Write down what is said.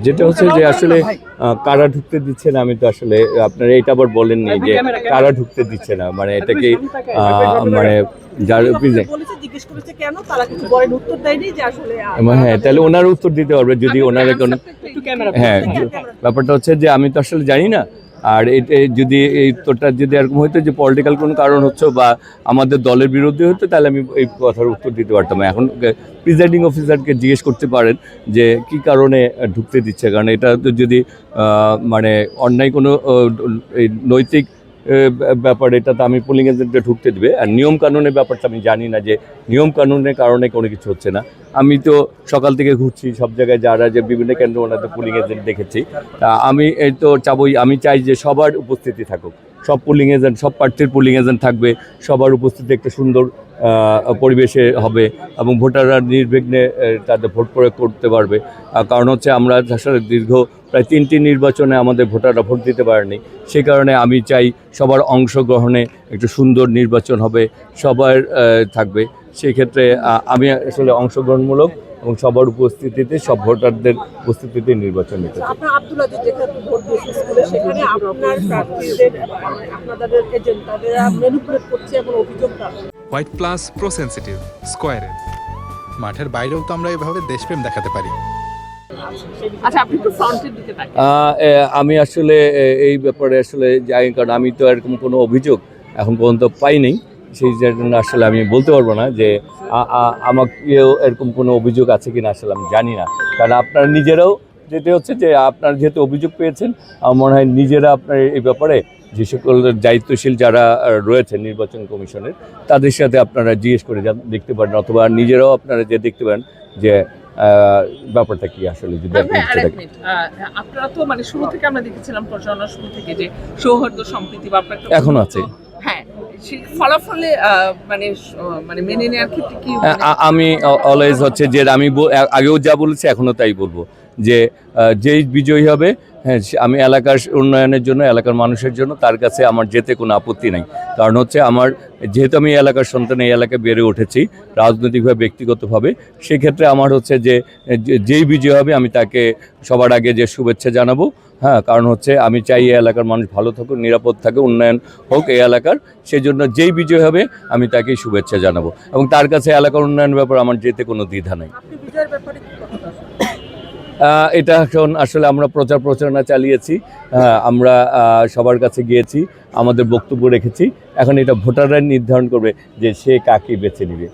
যেটা হচ্ছে যে আসলে কারা ঢুকতে দিচ্ছে না, আমি তো আসলে আপনারা এটা আবার বলেননি যে কারা ঢুকতে দিচ্ছে না, মানে এটা কি মানে যার হ্যাঁ, তাহলে ওনার উত্তর দিতে পারবে যদি ওনারা কোনো। হ্যাঁ, ব্যাপারটা হচ্ছে যে আমি তো আসলে জানি না। আর এটা যদি এই উত্তরটা যদি এরকম হতো যে পলিটিক্যাল কোনো কারণ হচ্ছে বা আমাদের দলের বিরুদ্ধে হতো, তাহলে আমি এই কথার উত্তর দিতে পারতাম। এখন প্রিজাইডিং অফিসারকে জিজ্ঞেস করতে পারেন যে কি কারণে ঢুকতে দিচ্ছে, কারণ এটা তো যদি মানে অন্যায় কোনো এই নৈতিক ব্যাপার, এটা তো আমি পুলিং এজেন্টে ঢুকতে দেবে। আর নিয়ম কানুনের ব্যাপারটা আমি জানি না যে নিয়ম কানুনের কারণে কোনো কিছু হচ্ছে না। আমি তো সকাল থেকে ঘুরছি সব জায়গায়, যারা যে বিভিন্ন কেন্দ্র ওনাদের পুলিং এজেন্ট দেখেছি। তা আমি এই তো চাবই, আমি চাই যে সবার উপস্থিতি থাকুক, সব পুলিং এজেন্ট, সব প্রার্থীর পুলিং এজেন্ট থাকবে, সবার উপস্থিতি একটা সুন্দর পরিবেশে হবে এবং ভোটাররা নির্বিঘ্নে তাদের ভোট প্রয়োগ করতে পারবে। কারণ হচ্ছে আমরা আসলে দীর্ঘ প্রায় 3টি নির্বাচনে আমাদের ভোটাররা ভোট দিতে পারেনি। সে কারণে আমি চাই সবার অংশগ্রহণে একটু সুন্দর নির্বাচন হবে, সবার থাকবে। সেক্ষেত্রে আমি আসলে অংশগ্রহণমূলক এবং সবার উপস্থিতিতে, সব ভোটারদের উপস্থিতিতে নির্বাচন নিতে চাই। হোয়াইট প্লাস প্রো সেনসিটিভ স্কয়ারের মাঠের বাইরেও তো আমরা এভাবে দেশপ্রেম দেখাতে পারি। আচ্ছা, আপনি একটু ফ্রন্টের দিকে তাকান। আমি আসলে এই ব্যাপারে আসলে যাই, কারণ আমি তো এরকম কোনো অভিযোগ এখন পর্যন্ত পাইনি। সেই জন্য আসলে আমি বলতে পারবো না যে আমাকেও এরকম কোনো অভিযোগ আছে কিনা, আসলে আমি জানি না। কারণ আপনারা নিজেরাও যেতে হচ্ছে যে আপনারা যেহেতু অভিযোগ পেয়েছেন, আমার মনে হয় নিজেরা আপনার এই ব্যাপারে যে সকল দায়িত্বশীল যারা রয়েছে নির্বাচন কমিশনের, তাদের সাথে আপনারা জিজ্ঞেস করে দেখতে পারেন, অথবা নিজেরাও আপনারা যে দেখতে পারেন যে ব্যাপারটা কি আসলে। যদি আপনারা তো মানে শুরু থেকে আমরা দেখেছিলাম, প্রচারণা শুরু থেকে যে সৌহার্দ্য সম্প্রীতি বা এখনো আছে। হ্যাঁ, ফলাফলে মানে মানে মেনে নেওয়ার ক্ষেত্রে কি আমি অলওয়েজ হচ্ছে যে আমি আগেও যা বলেছি এখনো তাই বলবো যে যেই বিজয়ী হবে, হ্যাঁ, আমি এলাকার উন্নয়নের জন্য, এলাকার মানুষের জন্য তার কাছে আমার যেতে কোনো আপত্তি নাই। কারণ হচ্ছে আমার যেহেতু আমি এলাকার সন্তান, এই এলাকায় বেড়ে উঠেছি রাজনৈতিকভাবে, ব্যক্তিগতভাবে, সেক্ষেত্রে আমার হচ্ছে যে যেই বিজয় হবে আমি তাকে সবার আগে যে শুভেচ্ছা জানাবো। হ্যাঁ, কারণ হচ্ছে আমি চাই এই এলাকার মানুষ ভালো থাকুক, নিরাপদ থাকে, উন্নয়ন হোক এই এলাকার। সেই জন্য যেই বিজয় হবে আমি তাকেই শুভেচ্ছা জানাবো এবং তার কাছে এলাকার উন্নয়নের ব্যাপারে আমার যেতে কোনো দ্বিধা নাই। এটা এখন আসলে আমরা প্রচারণা চালিয়েছি, আমরা সবার কাছে গিয়েছি, আমাদের বক্তব্য রেখেছি। এখন এটা ভোটাররা নির্ধারণ করবে যে সে কাকে বেছে নেবে।